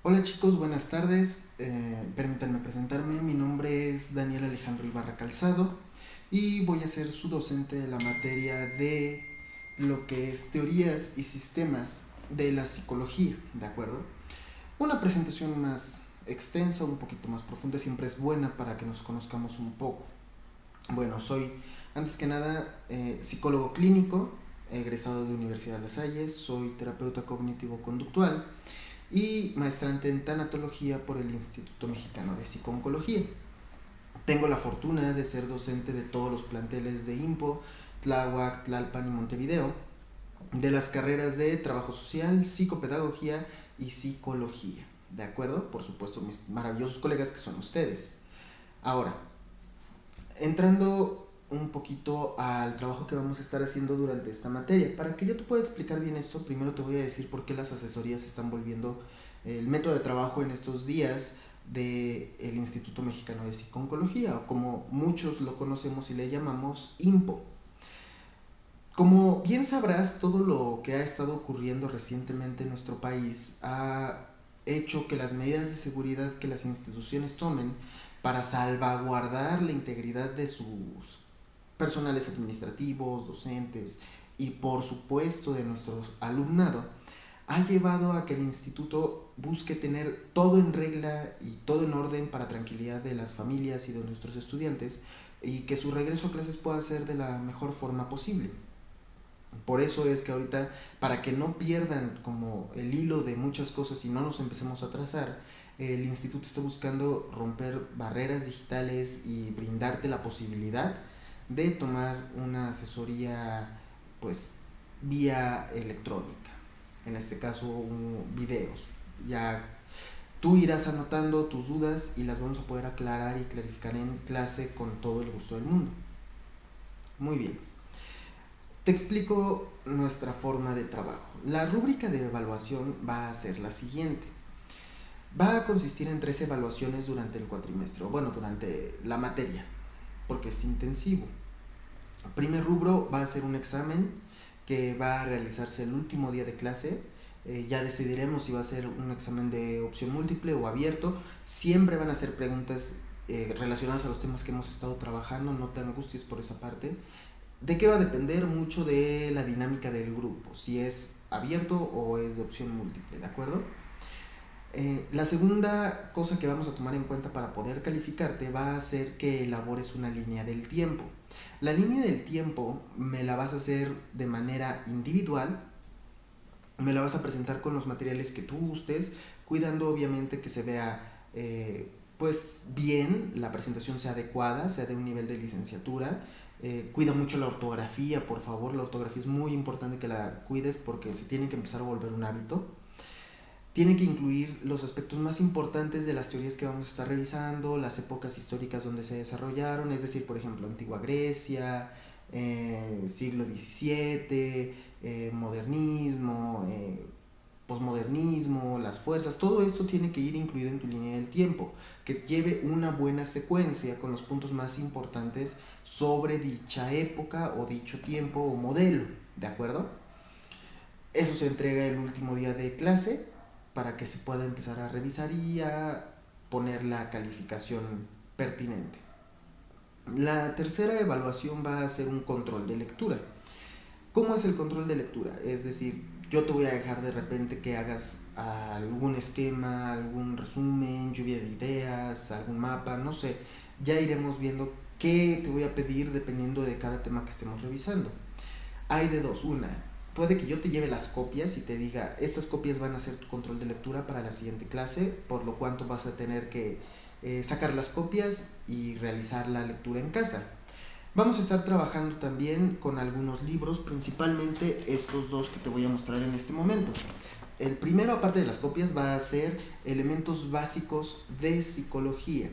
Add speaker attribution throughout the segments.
Speaker 1: Hola chicos, buenas tardes. Permítanme presentarme. Mi nombre es Daniel Alejandro Ibarra Calzado y voy a ser su docente de la materia de lo que es teorías y sistemas de la psicología, ¿de acuerdo? Una presentación más extensa, un poquito más profunda, siempre es buena para que nos conozcamos un poco. Bueno, soy antes que nada psicólogo clínico, egresado de Universidad de La Salle, soy terapeuta cognitivo-conductual y maestrante en tanatología por el Instituto Mexicano de Psiconcología. Tengo la fortuna de ser docente de todos los planteles de IMPO, Tláhuac, Tlalpan y Montevideo, de las carreras de trabajo social, psicopedagogía y psicología. ¿De acuerdo? Por supuesto, mis maravillosos colegas que son ustedes. Ahora, entrando un poquito al trabajo que vamos a estar haciendo durante esta materia. Para que yo te pueda explicar bien esto, primero te voy a decir por qué las asesorías se están volviendo el método de trabajo en estos días del Instituto Mexicano de Psiconcología, o como muchos lo conocemos y le llamamos IMPO. Como bien sabrás, todo lo que ha estado ocurriendo recientemente en nuestro país ha hecho que las medidas de seguridad que las instituciones tomen para salvaguardar la integridad de sus personales administrativos, docentes y por supuesto de nuestro alumnado, ha llevado a que el instituto busque tener todo en regla y todo en orden para tranquilidad de las familias y de nuestros estudiantes y que su regreso a clases pueda ser de la mejor forma posible. Por eso es que ahorita, para que no pierdan como el hilo de muchas cosas y no nos empecemos a trazar, el instituto está buscando romper barreras digitales y brindarte la posibilidad de tomar una asesoría pues vía electrónica, en este caso videos. Ya tú irás anotando tus dudas y las vamos a poder aclarar y clarificar en clase con todo el gusto del mundo. Muy bien. Te explico nuestra forma de trabajo. La rúbrica de evaluación va a ser la siguiente. Va a consistir en 3 evaluaciones durante el cuatrimestre, o bueno, durante la materia, porque es intensivo. El primer rubro va a ser un examen que va a realizarse el último día de clase. Ya decidiremos si va a ser un examen de opción múltiple o abierto. Siempre van a ser preguntas relacionadas a los temas que hemos estado trabajando, no te angusties por esa parte. ¿De qué va a depender? Mucho de la dinámica del grupo, si es abierto o es de opción múltiple, ¿de acuerdo? La segunda cosa que vamos a tomar en cuenta para poder calificarte va a ser que elabores una línea del tiempo. La línea del tiempo me la vas a hacer de manera individual, me la vas a presentar con los materiales que tú gustes, cuidando obviamente que se vea pues bien, la presentación sea adecuada, sea de un nivel de licenciatura. Cuida mucho la ortografía, por favor, la ortografía es muy importante que la cuides porque se tiene que empezar a volver un hábito. Tiene que incluir los aspectos más importantes de las teorías que vamos a estar revisando, las épocas históricas donde se desarrollaron, es decir, por ejemplo, Antigua Grecia, siglo XVII, modernismo, posmodernismo, las fuerzas, todo esto tiene que ir incluido en tu línea del tiempo, que lleve una buena secuencia con los puntos más importantes sobre dicha época o dicho tiempo o modelo, ¿de acuerdo? Eso se entrega el último día de clase para que se pueda empezar a revisar y a poner la calificación pertinente. La tercera evaluación va a ser un control de lectura. ¿Cómo es el control de lectura? Es decir, yo te voy a dejar de repente que hagas algún esquema, algún resumen, lluvia de ideas, algún mapa, no sé. Ya iremos viendo qué te voy a pedir dependiendo de cada tema que estemos revisando. Hay de dos, una, puede que yo te lleve las copias y te diga, estas copias van a ser tu control de lectura para la siguiente clase, por lo cuanto vas a tener que sacar las copias y realizar la lectura en casa. Vamos a estar trabajando también con algunos libros, principalmente estos dos que te voy a mostrar en este momento. El primero, aparte de las copias, va a ser Elementos Básicos de Psicología.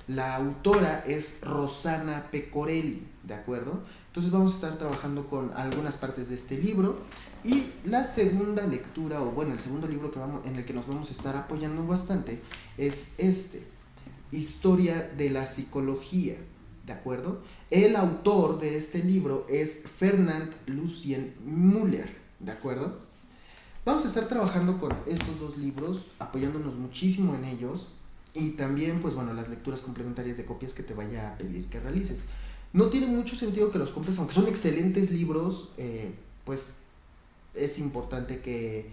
Speaker 1: La autora es Rosana Pecorelli, ¿de acuerdo? Entonces vamos a estar trabajando con algunas partes de este libro. Y la segunda lectura, o bueno, el segundo libro en el que nos vamos a estar apoyando bastante es este, Historia de la Psicología, ¿de acuerdo? El autor de este libro es Fernand Lucien Müller, ¿de acuerdo? Vamos a estar trabajando con estos dos libros, apoyándonos muchísimo en ellos y también, pues bueno, las lecturas complementarias de copias que te vaya a pedir que realices. No tiene mucho sentido que los compres, aunque son excelentes libros, pues es importante que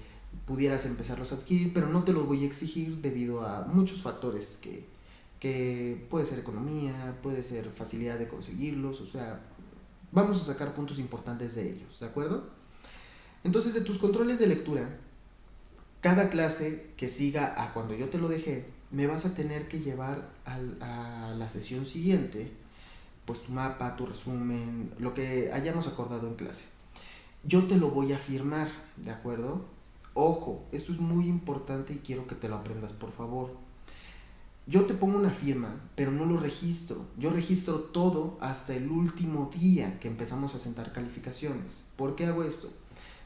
Speaker 1: pudieras empezarlos a adquirir, pero no te los voy a exigir debido a muchos factores que puede ser economía, puede ser facilidad de conseguirlos, o sea, vamos a sacar puntos importantes de ellos, ¿de acuerdo? Entonces, de tus controles de lectura, cada clase que siga a cuando yo te lo dejé, me vas a tener que llevar a la sesión siguiente, pues tu mapa, tu resumen, lo que hayamos acordado en clase. Yo te lo voy a firmar, ¿de acuerdo? Ojo, esto es muy importante y quiero que te lo aprendas, por favor. Yo te pongo una firma, pero no lo registro. Yo registro todo hasta el último día que empezamos a sentar calificaciones. ¿Por qué hago esto?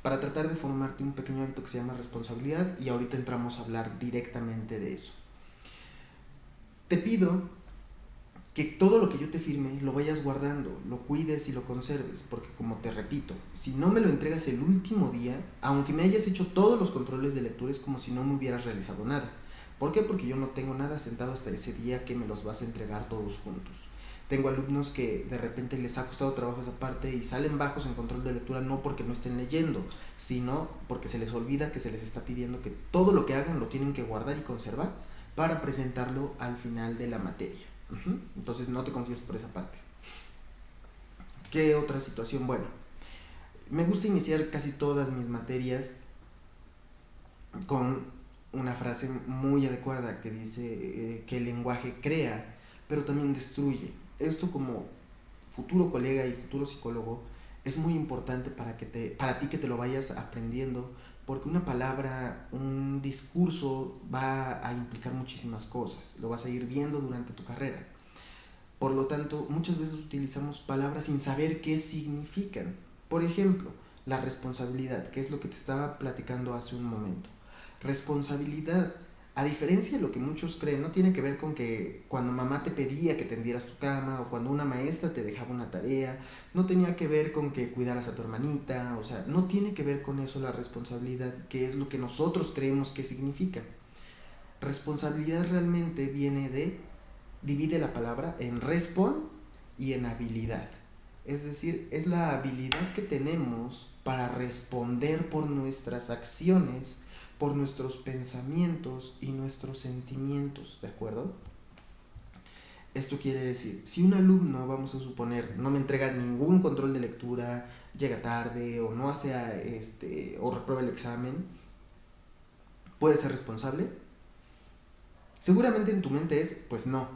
Speaker 1: Para tratar de formarte un pequeño hábito que se llama responsabilidad y ahorita entramos a hablar directamente de eso. Te pido que todo lo que yo te firme lo vayas guardando, lo cuides y lo conserves, porque como te repito, si no me lo entregas el último día, aunque me hayas hecho todos los controles de lectura, es como si no me hubieras realizado nada. ¿Por qué? Porque yo no tengo nada sentado hasta ese día que me los vas a entregar todos juntos. Tengo alumnos que de repente les ha costado trabajo esa parte y salen bajos en control de lectura no porque no estén leyendo, sino porque se les olvida que se les está pidiendo que todo lo que hagan lo tienen que guardar y conservar para presentarlo al final de la materia. Entonces no te confíes por esa parte. ¿Qué otra situación? Bueno, me gusta iniciar casi todas mis materias con una frase muy adecuada que dice que el lenguaje crea, pero también destruye. Esto como futuro colega y futuro psicólogo es muy importante para ti que te lo vayas aprendiendo, porque una palabra, un discurso va a implicar muchísimas cosas, lo vas a ir viendo durante tu carrera. Por lo tanto, muchas veces utilizamos palabras sin saber qué significan. Por ejemplo, la responsabilidad, que es lo que te estaba platicando hace un momento. Responsabilidad, a diferencia de lo que muchos creen, no tiene que ver con que cuando mamá te pedía que tendieras tu cama o cuando una maestra te dejaba una tarea, no tenía que ver con que cuidaras a tu hermanita, o sea, no tiene que ver con eso la responsabilidad, que es lo que nosotros creemos que significa. Responsabilidad realmente viene de, divide la palabra en respon y en habilidad. Es decir, es la habilidad que tenemos para responder por nuestras acciones, por nuestros pensamientos y nuestros sentimientos, ¿de acuerdo? Esto quiere decir, si un alumno, vamos a suponer, no me entrega ningún control de lectura, llega tarde o no hace o reprueba el examen, ¿puede ser responsable? Seguramente en tu mente es, pues no.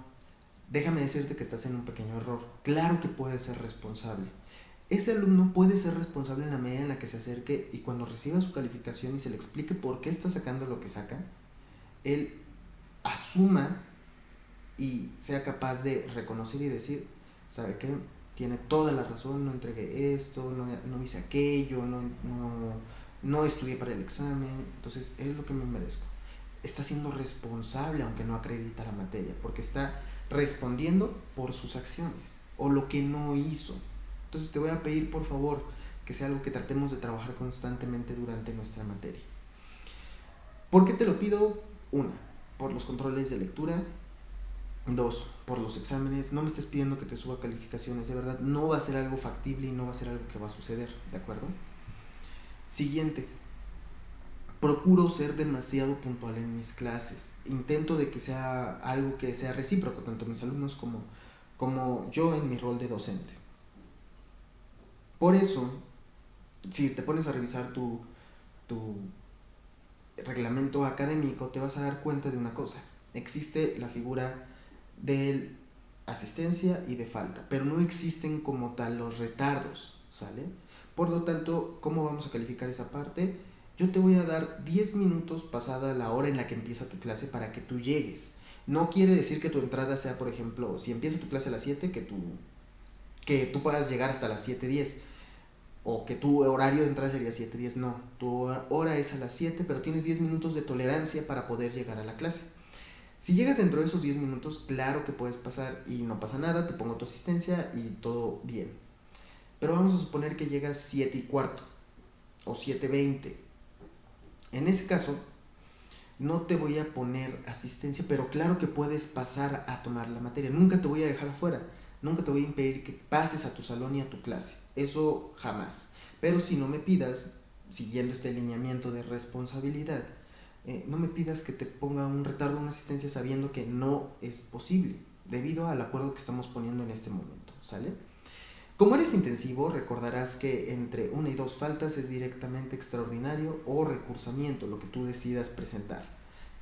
Speaker 1: Déjame decirte que estás en un pequeño error. Claro que puedes ser responsable. Ese alumno puede ser responsable en la medida en la que se acerque y cuando reciba su calificación y se le explique por qué está sacando lo que saca, él asuma y sea capaz de reconocer y decir, ¿sabe qué? Tiene toda la razón, no entregué esto, no hice aquello, no estudié para el examen, entonces es lo que me merezco. Está siendo responsable aunque no acredita la materia, porque está respondiendo por sus acciones o lo que no hizo. Entonces te voy a pedir por favor que sea algo que tratemos de trabajar constantemente durante nuestra materia. ¿Por qué te lo pido? Una, por los controles de lectura. Dos, por los exámenes. No me estés pidiendo que te suba calificaciones, de verdad no va a ser algo factible y no va a ser algo que va a suceder, ¿de acuerdo? Siguiente, procuro ser demasiado puntual en mis clases. Intento de que sea algo que sea recíproco, tanto mis alumnos como yo en mi rol de docente. Por eso, si te pones a revisar tu reglamento académico, te vas a dar cuenta de una cosa. Existe la figura de asistencia y de falta, pero no existen como tal los retardos, ¿sale? Por lo tanto, ¿cómo vamos a calificar esa parte? Yo te voy a dar 10 minutos pasada la hora en la que empieza tu clase para que tú llegues. No quiere decir que tu entrada sea, por ejemplo, si empieza tu clase a las 7, que tú puedas llegar hasta las 7:10. O que tu horario de entrada sería 7:10. No, tu hora es a las 7, pero tienes 10 minutos de tolerancia para poder llegar a la clase. Si llegas dentro de esos 10 minutos, claro que puedes pasar y no pasa nada, te pongo tu asistencia y todo bien. Pero vamos a suponer que llegas 7:15 o 7:20. En ese caso, no te voy a poner asistencia, pero claro que puedes pasar a tomar la materia. Nunca te voy a dejar afuera. Nunca te voy a impedir que pases a tu salón y a tu clase. Eso jamás. Pero si no me pidas, siguiendo este lineamiento de responsabilidad, no me pidas que te ponga un retardo, una asistencia sabiendo que no es posible, debido al acuerdo que estamos poniendo en este momento, ¿sale? Como eres intensivo, recordarás que entre una y dos faltas es directamente extraordinario o recursamiento, lo que tú decidas presentar,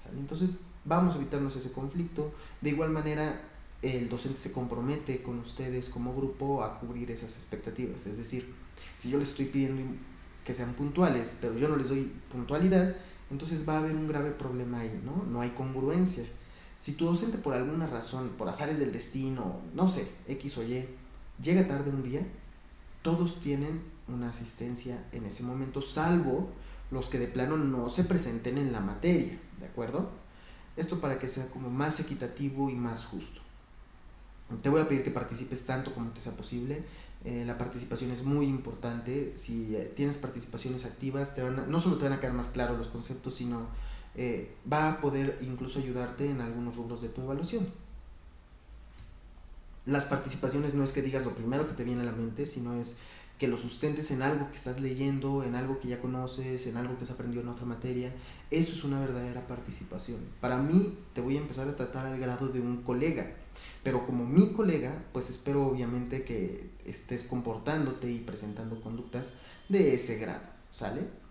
Speaker 1: ¿sale? Entonces vamos a evitarnos ese conflicto. De igual manera, el docente se compromete con ustedes como grupo a cubrir esas expectativas. Es decir, si yo les estoy pidiendo que sean puntuales, pero yo no les doy puntualidad, entonces va a haber un grave problema ahí, ¿no? No hay congruencia. Si tu docente por alguna razón, por azares del destino, no sé, X o Y, llega tarde un día, todos tienen una asistencia en ese momento, salvo los que de plano no se presenten en la materia, ¿de acuerdo? Esto para que sea como más equitativo y más justo. Te voy a pedir que participes tanto como te sea posible. La participación es muy importante. Si tienes participaciones activas, no solo te van a quedar más claros los conceptos, sino va a poder incluso ayudarte en algunos rubros de tu evaluación. Las participaciones no es que digas lo primero que te viene a la mente, sino es que lo sustentes en algo que estás leyendo, en algo que ya conoces, en algo que se aprendió en otra materia. Eso es una verdadera participación. Para mí, te voy a empezar a tratar al grado de un colega, pero como mi colega, pues espero obviamente que estés comportándote y presentando conductas de ese grado, ¿sale?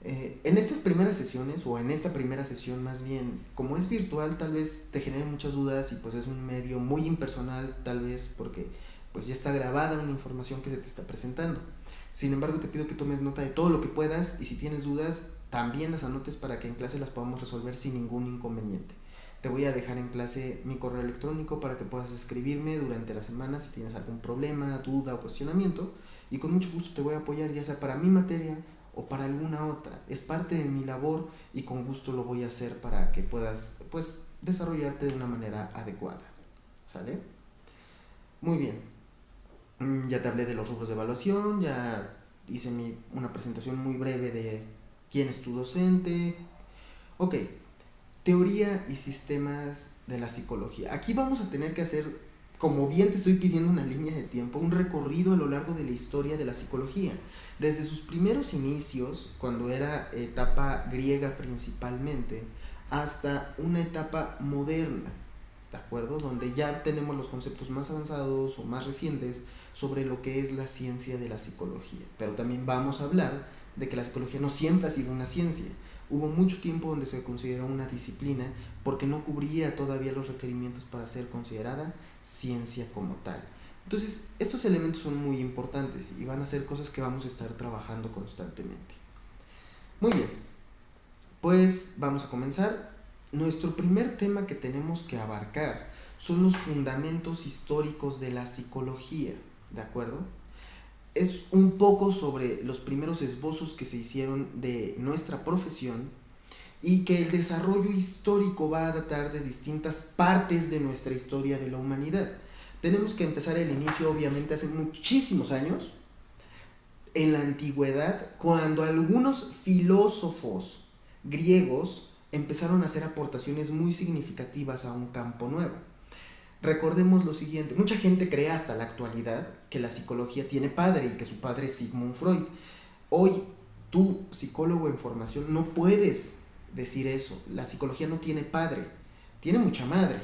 Speaker 1: En estas primeras sesiones, o en esta primera sesión más bien, como es virtual, tal vez te genere muchas dudas y pues es un medio muy impersonal, tal vez porque pues ya está grabada una información que se te está presentando. Sin embargo, te pido que tomes nota de todo lo que puedas y si tienes dudas, también las anotes para que en clase las podamos resolver sin ningún inconveniente. Te voy a dejar en clase mi correo electrónico para que puedas escribirme durante la semana si tienes algún problema, duda o cuestionamiento, y con mucho gusto te voy a apoyar, ya sea para mi materia o para alguna otra. Es parte de mi labor y con gusto lo voy a hacer para que puedas pues desarrollarte de una manera adecuada, ¿sale? Muy bien. Ya te hablé de los rubros de evaluación, ya hice una presentación muy breve de quién es tu docente. Ok, teoría y sistemas de la psicología. Aquí vamos a tener que hacer, como bien te estoy pidiendo una línea de tiempo, un recorrido a lo largo de la historia de la psicología. Desde sus primeros inicios, cuando era etapa griega principalmente, hasta una etapa moderna, ¿de acuerdo? Donde ya tenemos los conceptos más avanzados o más recientes sobre lo que es la ciencia de la psicología. Pero también vamos a hablar de que la psicología no siempre ha sido una ciencia. Hubo mucho tiempo donde se consideró una disciplina porque no cubría todavía los requerimientos para ser considerada ciencia como tal. Entonces, estos elementos son muy importantes y van a ser cosas que vamos a estar trabajando constantemente. Muy bien, pues vamos a comenzar. Nuestro primer tema que tenemos que abarcar son los fundamentos históricos de la psicología, ¿de acuerdo? Es un poco sobre los primeros esbozos que se hicieron de nuestra profesión y que el desarrollo histórico va a datar de distintas partes de nuestra historia de la humanidad. Tenemos que empezar el inicio obviamente hace muchísimos años, en la antigüedad, cuando algunos filósofos griegos empezaron a hacer aportaciones muy significativas a un campo nuevo. Recordemos lo siguiente, mucha gente cree hasta la actualidad que la psicología tiene padre y que su padre es Sigmund Freud. Hoy, tú, psicólogo en formación, no puedes decir eso. La psicología no tiene padre, tiene mucha madre,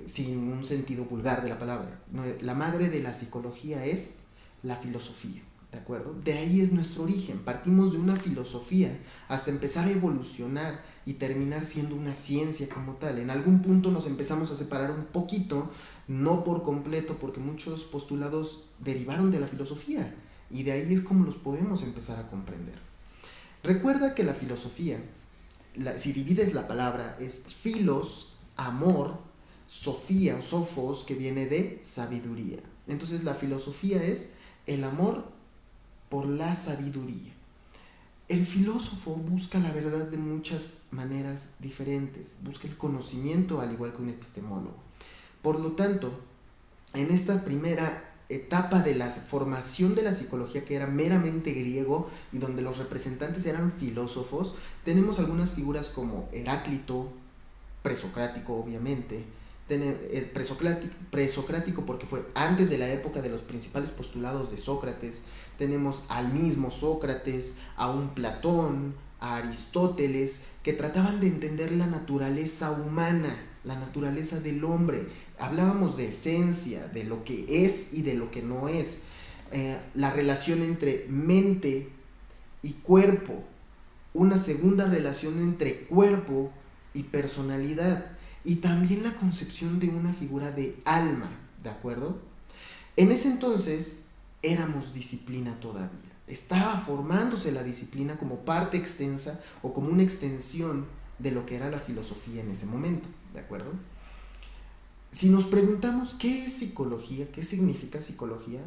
Speaker 1: sin un sentido vulgar de la palabra. La madre de la psicología es la filosofía, ¿de acuerdo? De ahí es nuestro origen, partimos de una filosofía hasta empezar a evolucionar y terminar siendo una ciencia como tal. En algún punto nos empezamos a separar un poquito, no por completo, porque muchos postulados derivaron de la filosofía y de ahí es como los podemos empezar a comprender. Recuerda que la filosofía, si divides la palabra, es philos, amor, sofía o sophos, que viene de sabiduría. Entonces la filosofía es el amor por la sabiduría. El filósofo busca la verdad de muchas maneras diferentes, busca el conocimiento al igual que un epistemólogo. Por lo tanto, en esta primera etapa de la formación de la psicología que era meramente griego y donde los representantes eran filósofos, tenemos algunas figuras como Heráclito, presocrático obviamente, presocrático porque fue antes de la época de los principales postulados de Sócrates. Tenemos al mismo Sócrates, a un Platón, a Aristóteles, que trataban de entender la naturaleza humana, la naturaleza del hombre. Hablábamos de esencia, de lo que es y de lo que no es, la relación entre mente y cuerpo, una segunda relación entre cuerpo y personalidad, y también la concepción de una figura de alma, ¿de acuerdo? En ese entonces éramos disciplina todavía, estaba formándose la disciplina como parte extensa o como una extensión de lo que era la filosofía en ese momento, ¿de acuerdo? Si nos preguntamos qué es psicología, qué significa psicología,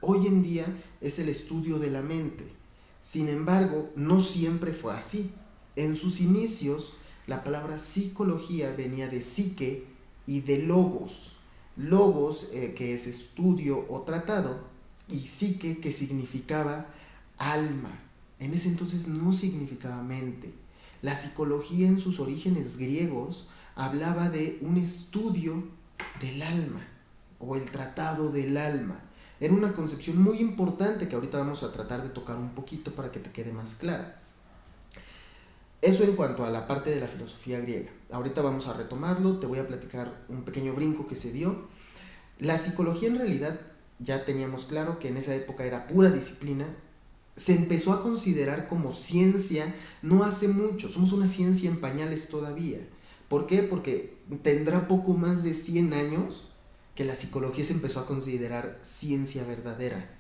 Speaker 1: hoy en día es el estudio de la mente. Sin embargo, no siempre fue así. En sus inicios, la palabra psicología venía de psique y de logos. Logos, que es estudio o tratado, y psique, que significaba alma. En ese entonces no significaba mente. La psicología en sus orígenes griegos hablaba de un estudio del alma o el tratado del alma. Era una concepción muy importante que ahorita vamos a tratar de tocar un poquito para que te quede más clara. Eso en cuanto a la parte de la filosofía griega. Ahorita vamos a retomarlo, te voy a platicar un pequeño brinco que se dio. La psicología en realidad, ya teníamos claro que en esa época era pura disciplina. Se empezó a considerar como ciencia no hace mucho, somos una ciencia en pañales todavía. ¿Por qué? Porque tendrá poco más de 100 años que la psicología se empezó a considerar ciencia verdadera.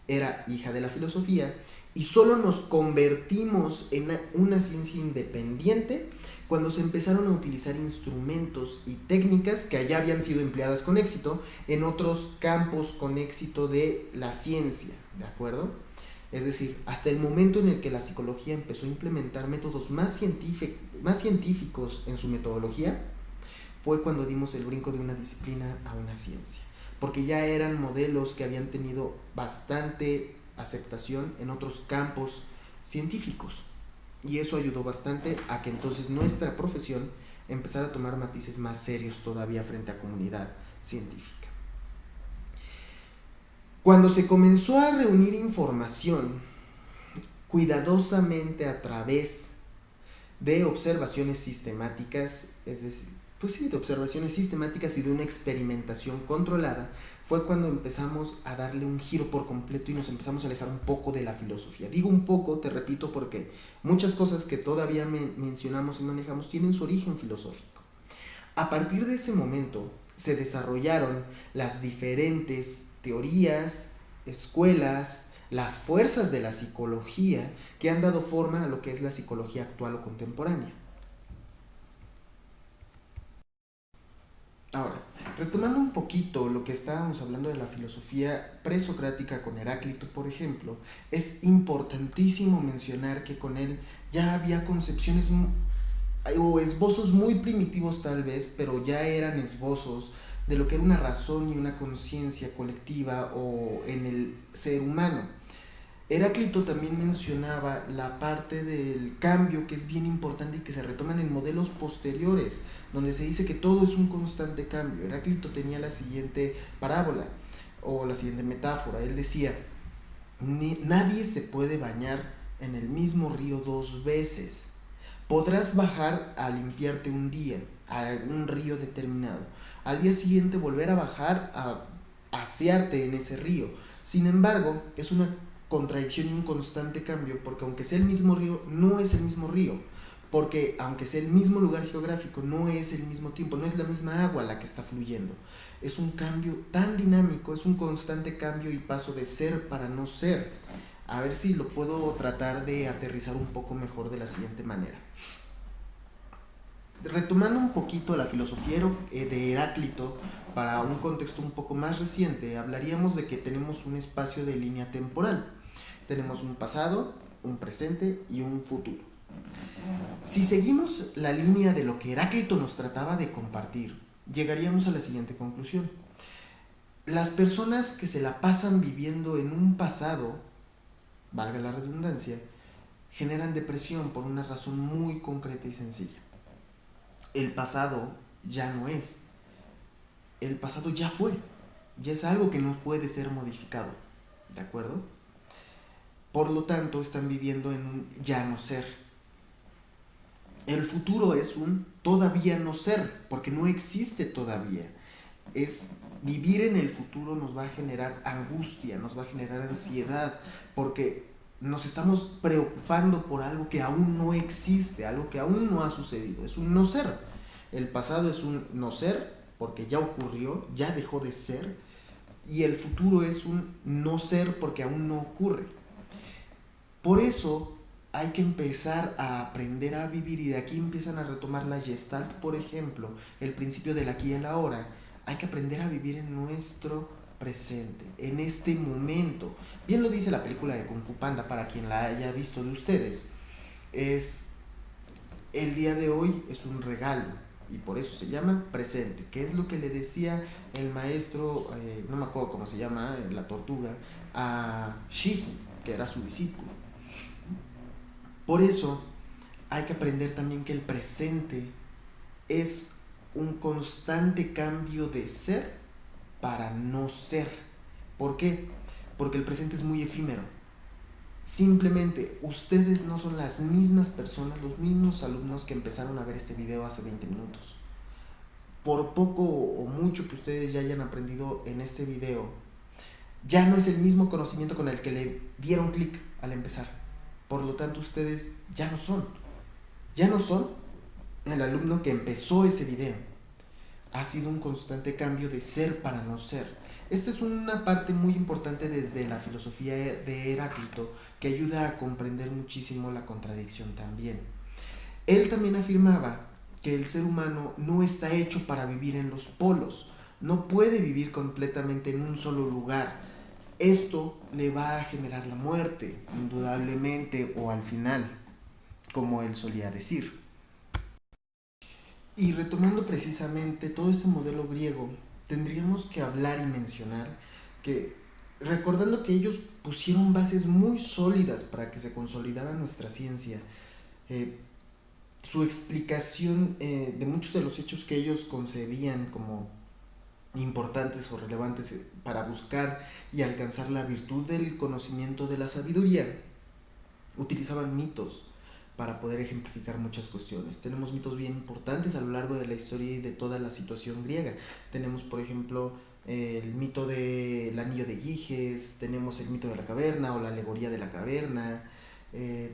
Speaker 1: Era hija de la filosofía y solo nos convertimos en una ciencia independiente cuando se empezaron a utilizar instrumentos y técnicas que ya habían sido empleadas con éxito en otros campos con éxito de la ciencia, ¿de acuerdo? Es decir, hasta el momento en el que la psicología empezó a implementar métodos más científicos en su metodología, fue cuando dimos el brinco de una disciplina a una ciencia. Porque ya eran modelos que habían tenido bastante aceptación en otros campos científicos. Y eso ayudó bastante a que entonces nuestra profesión empezara a tomar matices más serios todavía frente a comunidad científica. Cuando se comenzó a reunir información cuidadosamente a través de observaciones sistemáticas, es decir, pues sí, de observaciones sistemáticas y de una experimentación controlada, fue cuando empezamos a darle un giro por completo y nos empezamos a alejar un poco de la filosofía. Digo un poco, te repito, porque muchas cosas que todavía mencionamos y manejamos tienen su origen filosófico. A partir de ese momento se desarrollaron las diferentes teorías, escuelas, las fuerzas de la psicología que han dado forma a lo que es la psicología actual o contemporánea. Ahora, retomando un poquito lo que estábamos hablando de la filosofía presocrática con Heráclito, por ejemplo, es importantísimo mencionar que con él ya había concepciones o esbozos muy primitivos tal vez, pero ya eran esbozos de lo que era una razón y una conciencia colectiva o en el ser humano. Heráclito también mencionaba la parte del cambio que es bien importante y que se retoman en modelos posteriores, donde se dice que todo es un constante cambio. Heráclito tenía la siguiente parábola o la siguiente metáfora. Él decía, nadie se puede bañar en el mismo río 2 veces. Podrás bajar a limpiarte un día a algún río determinado, al día siguiente volver a bajar a asearte en ese río. Sin embargo, es una contradicción y un constante cambio, porque aunque sea el mismo río, no es el mismo río, porque aunque sea el mismo lugar geográfico, no es el mismo tiempo, no es la misma agua la que está fluyendo. Es un cambio tan dinámico, es un constante cambio y paso de ser para no ser. A ver si lo puedo tratar de aterrizar un poco mejor de la siguiente manera. Retomando un poquito la filosofía de Heráclito, para un contexto un poco más reciente, hablaríamos de que tenemos un espacio de línea temporal. Tenemos un pasado, un presente y un futuro. Si seguimos la línea de lo que Heráclito nos trataba de compartir, llegaríamos a la siguiente conclusión. Las personas que se la pasan viviendo en un pasado, valga la redundancia, generan depresión por una razón muy concreta y sencilla. El pasado ya no es, el pasado ya fue, ya es algo que no puede ser modificado, ¿de acuerdo? Por lo tanto, están viviendo en un ya no ser. El futuro es un todavía no ser, porque no existe todavía. Es vivir en el futuro nos va a generar angustia, nos va a generar ansiedad, porque nos estamos preocupando por algo que aún no existe, algo que aún no ha sucedido. Es un no ser. El pasado es un no ser, porque ya ocurrió, ya dejó de ser, y el futuro es un no ser porque aún no ocurre. Por eso hay que empezar a aprender a vivir, y de aquí empiezan a retomar la Gestalt, por ejemplo, el principio del aquí y el ahora. Hay que aprender a vivir en nuestro presente, en este momento. Bien lo dice la película de Kung Fu Panda, para quien la haya visto de ustedes. Es el día de hoy es un regalo, y por eso se llama presente, que es lo que le decía el maestro, no me acuerdo cómo se llama, la tortuga, a Shifu, que era su discípulo. Por eso hay que aprender también que el presente es un constante cambio de ser para no ser. ¿Por qué? Porque el presente es muy efímero. Simplemente ustedes no son las mismas personas, los mismos alumnos que empezaron a ver este video hace 20 minutos. Por poco o mucho que ustedes ya hayan aprendido en este video, ya no es el mismo conocimiento con el que le dieron clic al empezar. Por lo tanto, ustedes ya no son el alumno que empezó ese video. Ha sido un constante cambio de ser para no ser. Esta es una parte muy importante desde la filosofía de Heráclito, que ayuda a comprender muchísimo la contradicción también. Él también afirmaba que el ser humano no está hecho para vivir en los polos, no puede vivir completamente en un solo lugar. Esto le va a generar la muerte, indudablemente, o al final, como él solía decir. Y retomando precisamente todo este modelo griego, tendríamos que hablar y mencionar que, recordando que ellos pusieron bases muy sólidas para que se consolidara nuestra ciencia, eh, su explicación de muchos de los hechos que ellos concebían como importantes o relevantes para buscar y alcanzar la virtud del conocimiento de la sabiduría, utilizaban mitos para poder ejemplificar muchas cuestiones. Tenemos mitos bien importantes a lo largo de la historia y de toda la situación griega. Tenemos, por ejemplo, el mito del anillo de Giges, tenemos el mito de la caverna o la alegoría de la caverna,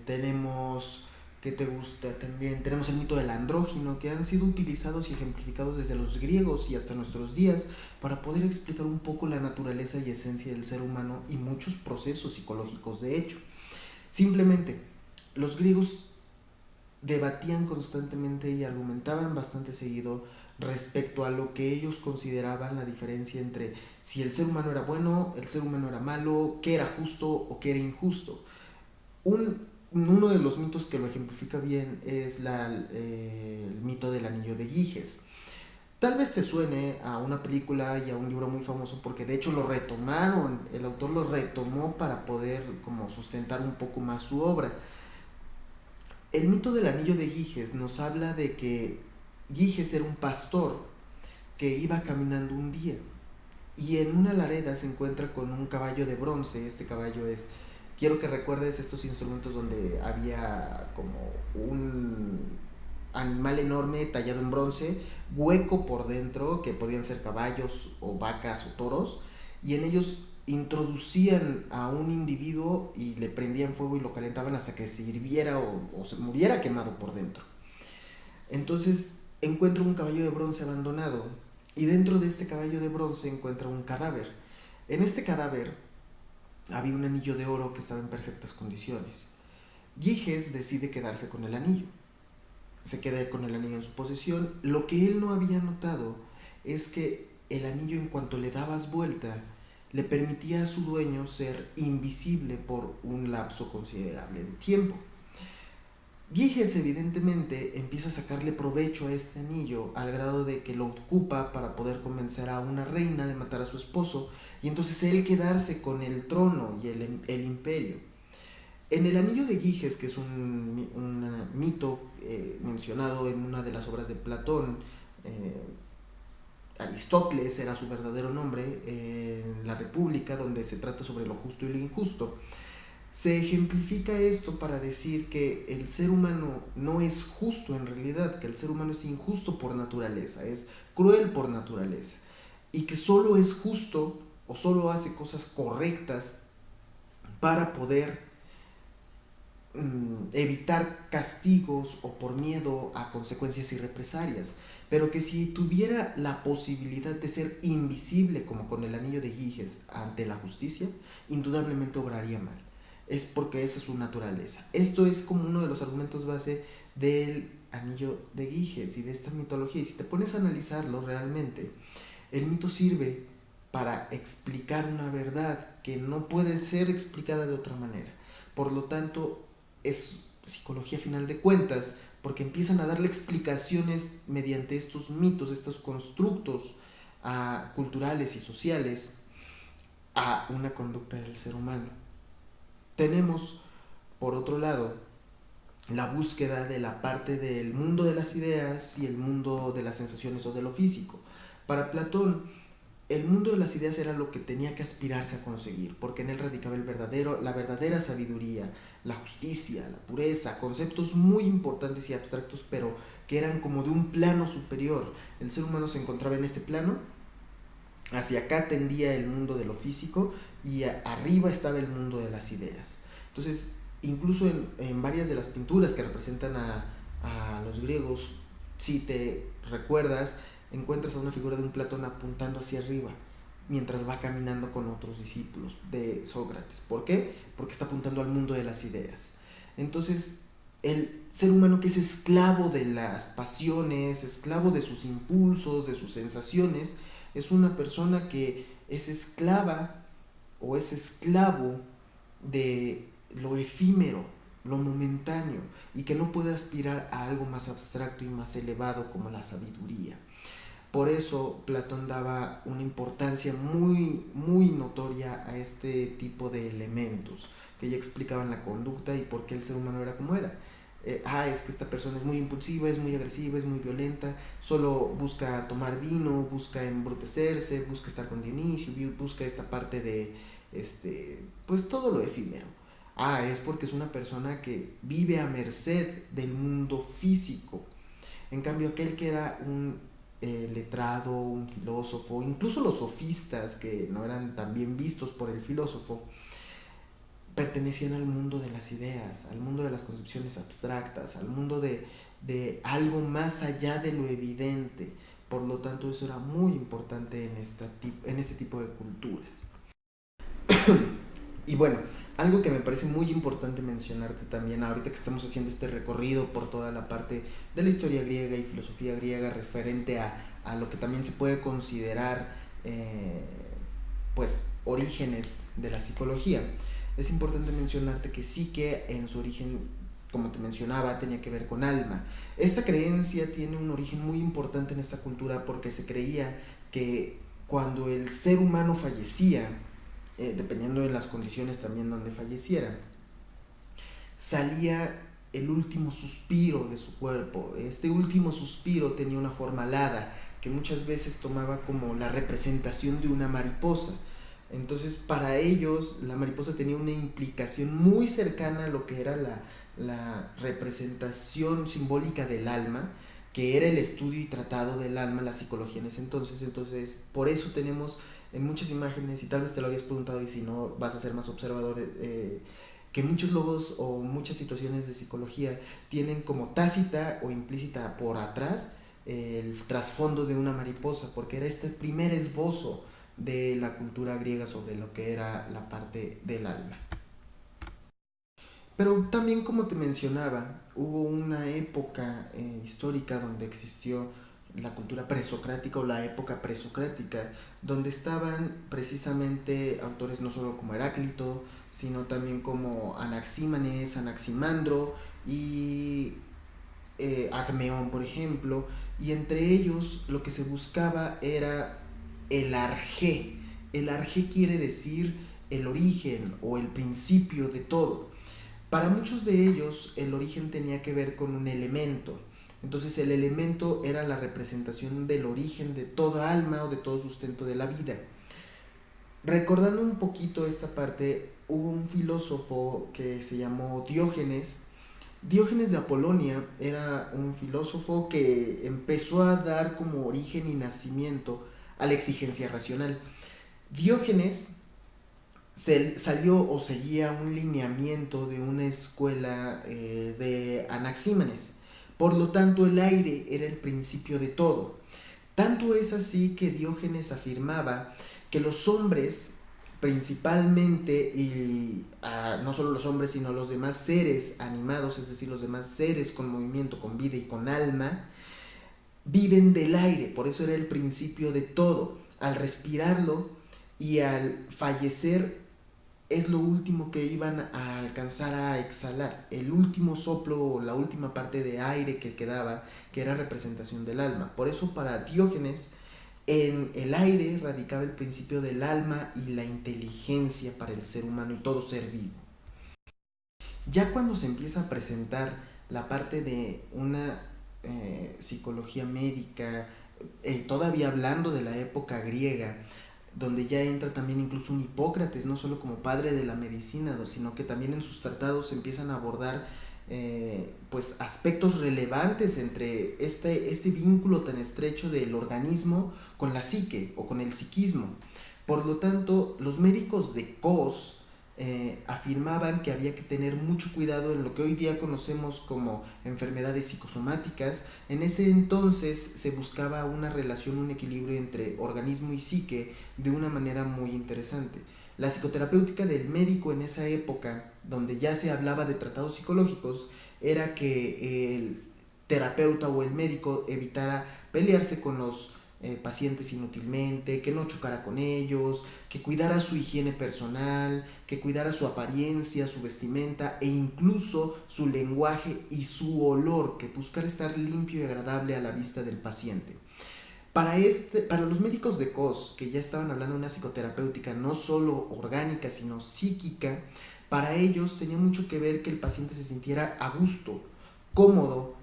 Speaker 1: tenemos, ¿qué te gusta también? Tenemos el mito del andrógino, que han sido utilizados y ejemplificados desde los griegos y hasta nuestros días para poder explicar un poco la naturaleza y esencia del ser humano y muchos procesos psicológicos de hecho. Simplemente, los griegos debatían constantemente y argumentaban bastante seguido respecto a lo que ellos consideraban la diferencia entre si el ser humano era bueno, el ser humano era malo, qué era justo o qué era injusto. Uno de los mitos que lo ejemplifica bien es el mito del anillo de Giges. Tal vez te suene a una película y a un libro muy famoso, porque de hecho lo retomaron, el autor lo retomó para poder como sustentar un poco más su obra. El mito del anillo de Giges nos habla de que Giges era un pastor que iba caminando un día y en una lareda se encuentra con un caballo de bronce. Este caballo es, quiero que recuerdes estos instrumentos donde había como un animal enorme tallado en bronce, hueco por dentro, que podían ser caballos o vacas o toros, y en ellos introducían a un individuo y le prendían fuego y lo calentaban hasta que se hirviera o se muriera quemado por dentro. Entonces encuentra un caballo de bronce abandonado, y dentro de este caballo de bronce encuentra un cadáver. En este cadáver había un anillo de oro que estaba en perfectas condiciones. Giges decide quedarse con el anillo. Se queda con el anillo en su posesión. Lo que él no había notado es que el anillo, en cuanto le dabas vuelta, le permitía a su dueño ser invisible por un lapso considerable de tiempo. Giges evidentemente empieza a sacarle provecho a este anillo al grado de que lo ocupa para poder convencer a una reina de matar a su esposo y entonces él quedarse con el trono y el imperio. En el anillo de Giges, que es un mito mencionado en una de las obras de Platón, eh, Aristóteles era su verdadero nombre, en la República, donde se trata sobre lo justo y lo injusto, se ejemplifica esto para decir que el ser humano no es justo en realidad, que el ser humano es injusto por naturaleza, es cruel por naturaleza, y que solo es justo o solo hace cosas correctas para poder evitar castigos o por miedo a consecuencias y represalias, pero que si tuviera la posibilidad de ser invisible como con el anillo de Giges ante la justicia, indudablemente obraría mal. Es porque esa es su naturaleza. Esto es como uno de los argumentos base del anillo de Giges y de esta mitología. Y si te pones a analizarlo realmente, el mito sirve para explicar una verdad que no puede ser explicada de otra manera. Por lo tanto, es psicología a final de cuentas, porque empiezan a darle explicaciones mediante estos mitos, estos constructos culturales y sociales a una conducta del ser humano. Tenemos, por otro lado, la búsqueda de la parte del mundo de las ideas y el mundo de las sensaciones o de lo físico. Para Platón, el mundo de las ideas era lo que tenía que aspirarse a conseguir, porque en él radicaba la verdadera sabiduría, la justicia, la pureza, conceptos muy importantes y abstractos, pero que eran como de un plano superior. El ser humano se encontraba en este plano, hacia acá tendía el mundo de lo físico y arriba estaba el mundo de las ideas. Entonces, incluso en varias de las pinturas que representan a los griegos, si te recuerdas, encuentras a una figura de un Platón apuntando hacia arriba mientras va caminando con otros discípulos de Sócrates. ¿Por qué? Porque está apuntando al mundo de las ideas. Entonces, el ser humano que es esclavo de las pasiones, esclavo de sus impulsos, de sus sensaciones, es una persona que es esclava o es esclavo de lo efímero, lo momentáneo, y que no puede aspirar a algo más abstracto y más elevado como la sabiduría. Por eso Platón daba una importancia muy, muy notoria a este tipo de elementos que ya explicaban la conducta y por qué el ser humano era como era. Es que esta persona es muy impulsiva, es muy agresiva, es muy violenta, solo busca tomar vino, busca embrutecerse, busca estar con Dionisio, busca esta parte de, pues todo lo efímero. Es porque es una persona que vive a merced del mundo físico. En cambio, aquel que era un letrado, un filósofo, incluso los sofistas, que no eran tan bien vistos por el filósofo, pertenecían al mundo de las ideas, al mundo de las concepciones abstractas, al mundo de algo más allá de lo evidente. Por lo tanto, eso era muy importante en este tipo de culturas. Y bueno, algo que me parece muy importante mencionarte también, ahorita que estamos haciendo este recorrido por toda la parte de la historia griega y filosofía griega referente a lo que también se puede considerar pues orígenes de la psicología, es importante mencionarte que sí que en su origen, como te mencionaba, tenía que ver con alma. Esta creencia tiene un origen muy importante en esta cultura porque se creía que cuando el ser humano fallecía, dependiendo de las condiciones también donde falleciera, salía el último suspiro de su cuerpo. Este último suspiro tenía una forma alada que muchas veces tomaba como la representación de una mariposa. Entonces, para ellos, la mariposa tenía una implicación muy cercana a lo que era la representación simbólica del alma, que era el estudio y tratado del alma, la psicología en ese entonces. Entonces, por eso tenemos en muchas imágenes, y tal vez te lo habías preguntado y si no vas a ser más observador, que muchos logos o muchas situaciones de psicología tienen como tácita o implícita por atrás el trasfondo de una mariposa, porque era este primer esbozo de la cultura griega sobre lo que era la parte del alma. Pero también, como te mencionaba, hubo una época histórica donde existió la cultura presocrática o la época presocrática, donde estaban precisamente autores no solo como Heráclito, sino también como Anaxímanes, Anaximandro y Acmeón, por ejemplo, y entre ellos lo que se buscaba era el arjé. El arjé quiere decir el origen o el principio de todo. Para muchos de ellos el origen tenía que ver con un elemento. Entonces el elemento era la representación del origen de toda alma o de todo sustento de la vida. Recordando un poquito esta parte, hubo un filósofo que se llamó Diógenes. Diógenes de Apolonia era un filósofo que empezó a dar como origen y nacimiento a la exigencia racional. Diógenes salió o seguía un lineamiento de una escuela de Anaxímenes. Por lo tanto, el aire era el principio de todo. Tanto es así que Diógenes afirmaba que los hombres, principalmente, y no solo los hombres, sino los demás seres animados, es decir, los demás seres con movimiento, con vida y con alma, viven del aire, por eso era el principio de todo. Al respirarlo y al fallecer es lo último que iban a alcanzar a exhalar, el último soplo o la última parte de aire que quedaba, que era representación del alma. Por eso para Diógenes en el aire radicaba el principio del alma y la inteligencia para el ser humano y todo ser vivo. Ya cuando se empieza a presentar la parte de una psicología médica, todavía hablando de la época griega, donde ya entra también incluso un Hipócrates, no solo como padre de la medicina, sino que también en sus tratados empiezan a abordar pues aspectos relevantes entre este vínculo tan estrecho del organismo con la psique o con el psiquismo. Por lo tanto, los médicos de Cos afirmaban que había que tener mucho cuidado en lo que hoy día conocemos como enfermedades psicosomáticas. En ese entonces se buscaba una relación, un equilibrio entre organismo y psique de una manera muy interesante. La psicoterapéutica del médico en esa época, donde ya se hablaba de tratados psicológicos, era que el terapeuta o el médico evitara pelearse con los pacientes inútilmente, que no chocara con ellos, que cuidara su higiene personal, que cuidara su apariencia, su vestimenta e incluso su lenguaje y su olor, que buscara estar limpio y agradable a la vista del paciente. Para los médicos de COS, que ya estaban hablando de una psicoterapéutica no solo orgánica, sino psíquica, para ellos tenía mucho que ver que el paciente se sintiera a gusto, cómodo,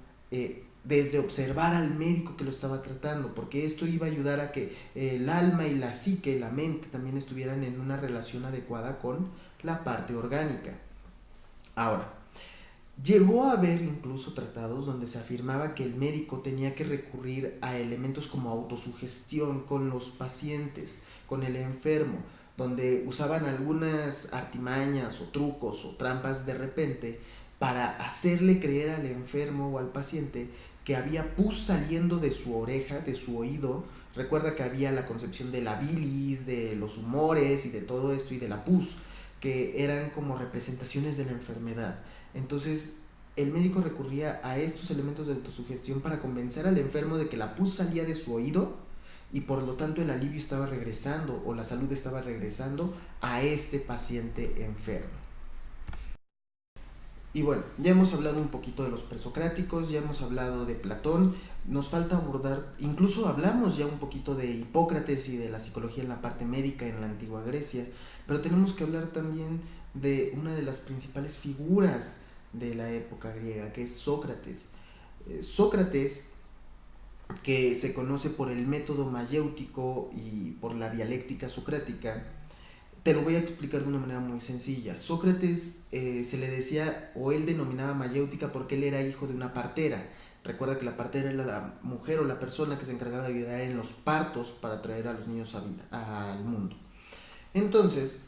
Speaker 1: desde observar al médico que lo estaba tratando, porque esto iba a ayudar a que el alma y la psique, la mente, también estuvieran en una relación adecuada con la parte orgánica. Ahora, llegó a haber incluso tratados donde se afirmaba que el médico tenía que recurrir a elementos como autosugestión con los pacientes, con el enfermo, donde usaban algunas artimañas o trucos o trampas de repente para hacerle creer al enfermo o al paciente que había pus saliendo de su oreja, de su oído. Recuerda que había la concepción de la bilis, de los humores y de todo esto y de la pus, que eran como representaciones de la enfermedad. Entonces el médico recurría a estos elementos de autosugestión para convencer al enfermo de que la pus salía de su oído y por lo tanto el alivio estaba regresando o la salud estaba regresando a este paciente enfermo. Y bueno, ya hemos hablado un poquito de los presocráticos, ya hemos hablado de Platón, nos falta abordar, incluso hablamos ya un poquito de Hipócrates y de la psicología en la parte médica en la antigua Grecia, pero tenemos que hablar también de una de las principales figuras de la época griega, que es Sócrates. Sócrates, que se conoce por el método mayéutico y por la dialéctica socrática, te lo voy a explicar de una manera muy sencilla. Sócrates se le decía, o él denominaba mayéutica porque él era hijo de una partera. Recuerda que la partera era la mujer o la persona que se encargaba de ayudar en los partos para traer a los niños al mundo. Entonces,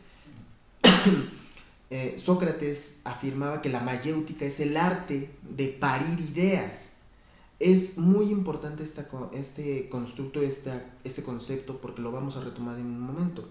Speaker 1: Sócrates afirmaba que la mayéutica es el arte de parir ideas. Es muy importante este constructo, este concepto, porque lo vamos a retomar en un momento.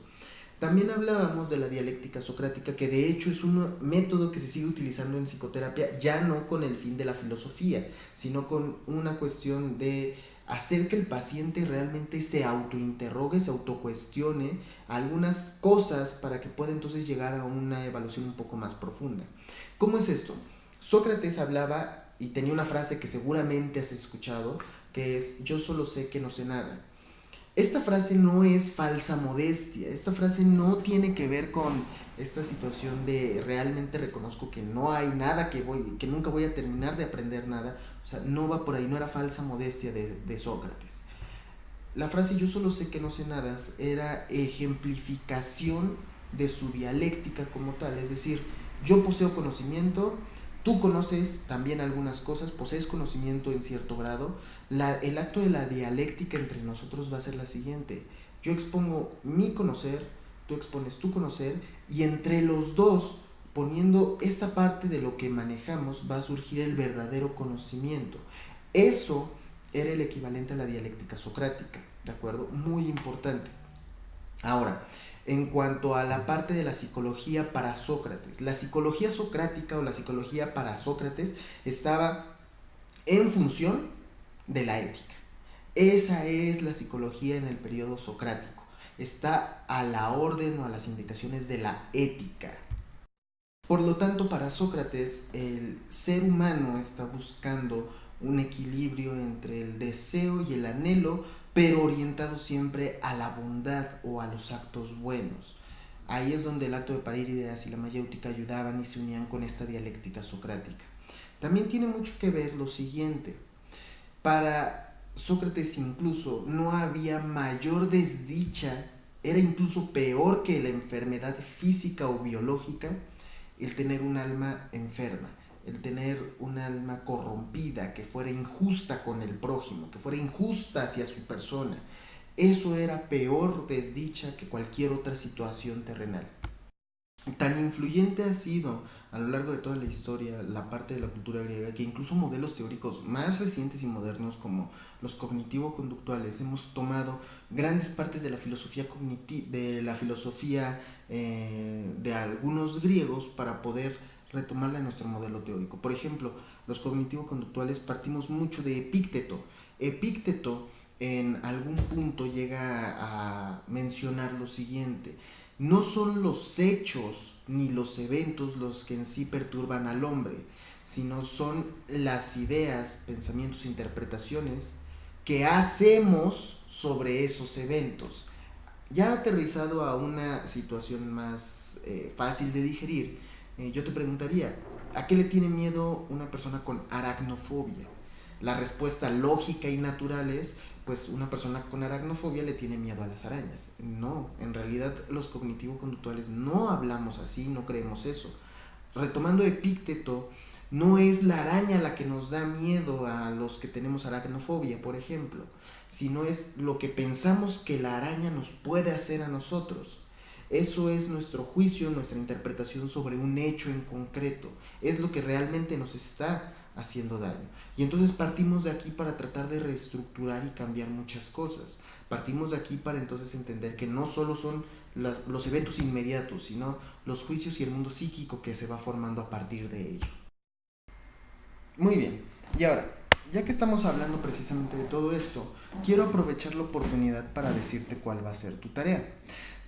Speaker 1: También hablábamos de la dialéctica socrática, que de hecho es un método que se sigue utilizando en psicoterapia, ya no con el fin de la filosofía, sino con una cuestión de hacer que el paciente realmente se autointerrogue, se autocuestione algunas cosas para que pueda entonces llegar a una evaluación un poco más profunda. ¿Cómo es esto? Sócrates hablaba y tenía una frase que seguramente has escuchado, que es: yo solo sé que no sé nada. Esta frase no es falsa modestia, esta frase no tiene que ver con esta situación de realmente reconozco que no hay nada que nunca voy a terminar de aprender nada. O sea, no va por ahí, no era falsa modestia de Sócrates. La frase yo solo sé que no sé nada era ejemplificación de su dialéctica como tal, es decir, yo poseo conocimiento, tú conoces también algunas cosas, posees conocimiento en cierto grado. El acto de la dialéctica entre nosotros va a ser la siguiente: yo expongo mi conocer, tú expones tu conocer, y entre los dos, poniendo esta parte de lo que manejamos, va a surgir el verdadero conocimiento. Eso era el equivalente a la dialéctica socrática, ¿de acuerdo? Muy importante. Ahora, en cuanto a la parte de la psicología para Sócrates, la psicología socrática o la psicología para Sócrates estaba en función de la ética. Esa es la psicología en el periodo socrático. Está a la orden o a las indicaciones de la ética. Por lo tanto, para Sócrates, el ser humano está buscando un equilibrio entre el deseo y el anhelo, pero orientado siempre a la bondad o a los actos buenos. Ahí es donde el acto de parir ideas y la mayéutica ayudaban y se unían con esta dialéctica socrática. También tiene mucho que ver lo siguiente: para Sócrates incluso no había mayor desdicha, era incluso peor que la enfermedad física o biológica, el tener un alma enferma, el tener un alma corrompida, que fuera injusta con el prójimo, que fuera injusta hacia su persona. Eso era peor desdicha que cualquier otra situación terrenal. Tan influyente ha sido a lo largo de toda la historia la parte de la cultura griega, que incluso modelos teóricos más recientes y modernos como los cognitivo-conductuales hemos tomado grandes partes de la filosofía de algunos griegos para poder retomarla en nuestro modelo teórico. Por ejemplo, los cognitivo-conductuales partimos mucho de Epícteto. Epícteto en algún punto llega a mencionar lo siguiente: no son los hechos ni los eventos los que en sí perturban al hombre, sino son las ideas, pensamientos e interpretaciones que hacemos sobre esos eventos. Ya aterrizado a una situación más fácil de digerir, yo te preguntaría: ¿a qué le tiene miedo una persona con aracnofobia? La respuesta lógica y natural es: pues una persona con aracnofobia le tiene miedo a las arañas. No, en realidad los cognitivo-conductuales no hablamos así, no creemos eso. Retomando Epícteto, no es la araña la que nos da miedo a los que tenemos aracnofobia, por ejemplo, sino es lo que pensamos que la araña nos puede hacer a nosotros. Eso es nuestro juicio, nuestra interpretación sobre un hecho en concreto. Es lo que realmente nos está haciendo daño. Y entonces partimos de aquí para tratar de reestructurar y cambiar muchas cosas. Partimos de aquí para entonces entender que no solo son los eventos inmediatos, sino los juicios y el mundo psíquico que se va formando a partir de ello. Muy bien, y ahora, ya que estamos hablando precisamente de todo esto, quiero aprovechar la oportunidad para decirte cuál va a ser tu tarea.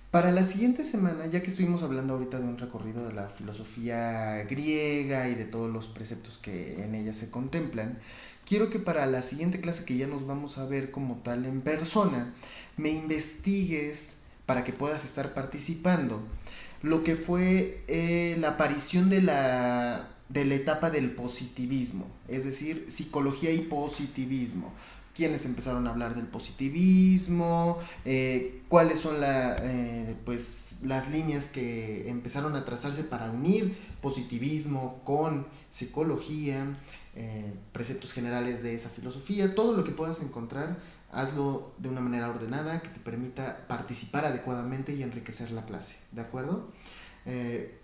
Speaker 1: Para la siguiente semana, ya que estuvimos hablando ahorita de un recorrido de la filosofía griega y de todos los preceptos que en ella se contemplan, quiero que para la siguiente clase, que ya nos vamos a ver como tal en persona, me investigues para que puedas estar participando lo que fue la aparición de la etapa del positivismo, es decir, psicología y positivismo. Quienes empezaron a hablar del positivismo, cuáles son pues, las líneas que empezaron a trazarse para unir positivismo con psicología, preceptos generales de esa filosofía, todo lo que puedas encontrar, hazlo de una manera ordenada que te permita participar adecuadamente y enriquecer la clase, ¿de acuerdo?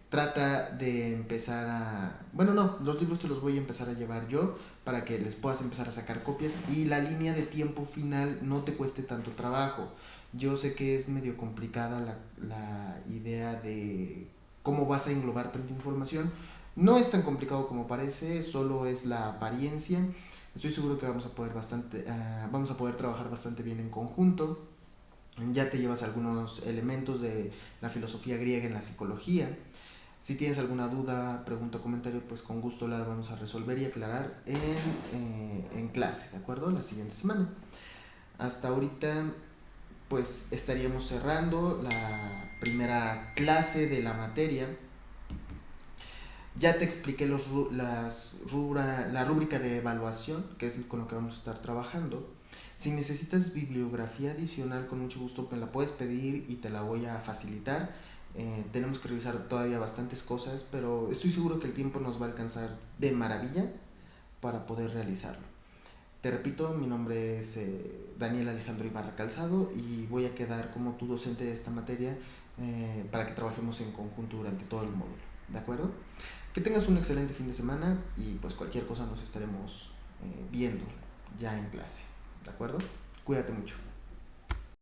Speaker 1: Trata de empezar a... Bueno, no, los libros te los voy a empezar a llevar yo para que les puedas empezar a sacar copias y la línea de tiempo final no te cueste tanto trabajo. Yo sé que es medio complicada la idea de cómo vas a englobar tanta información. No es tan complicado como parece, solo es la apariencia. Estoy seguro que vamos a poder trabajar bastante bien en conjunto. Ya te llevas algunos elementos de la filosofía griega en la psicología. Si tienes alguna duda, pregunta o comentario, pues con gusto la vamos a resolver y aclarar en clase, ¿de acuerdo? La siguiente semana. Hasta ahorita, pues estaríamos cerrando la primera clase de la materia. Ya te expliqué la rúbrica de evaluación, que es con lo que vamos a estar trabajando. Si necesitas bibliografía adicional, con mucho gusto me la puedes pedir y te la voy a facilitar. Tenemos que revisar todavía bastantes cosas, pero estoy seguro que el tiempo nos va a alcanzar de maravilla para poder realizarlo. Te repito, mi nombre es Daniel Alejandro Ibarra Calzado y voy a quedar como tu docente de esta materia para que trabajemos en conjunto durante todo el módulo, ¿de acuerdo? Que tengas un excelente fin de semana y pues cualquier cosa nos estaremos viendo ya en clase, ¿de acuerdo? Cuídate mucho.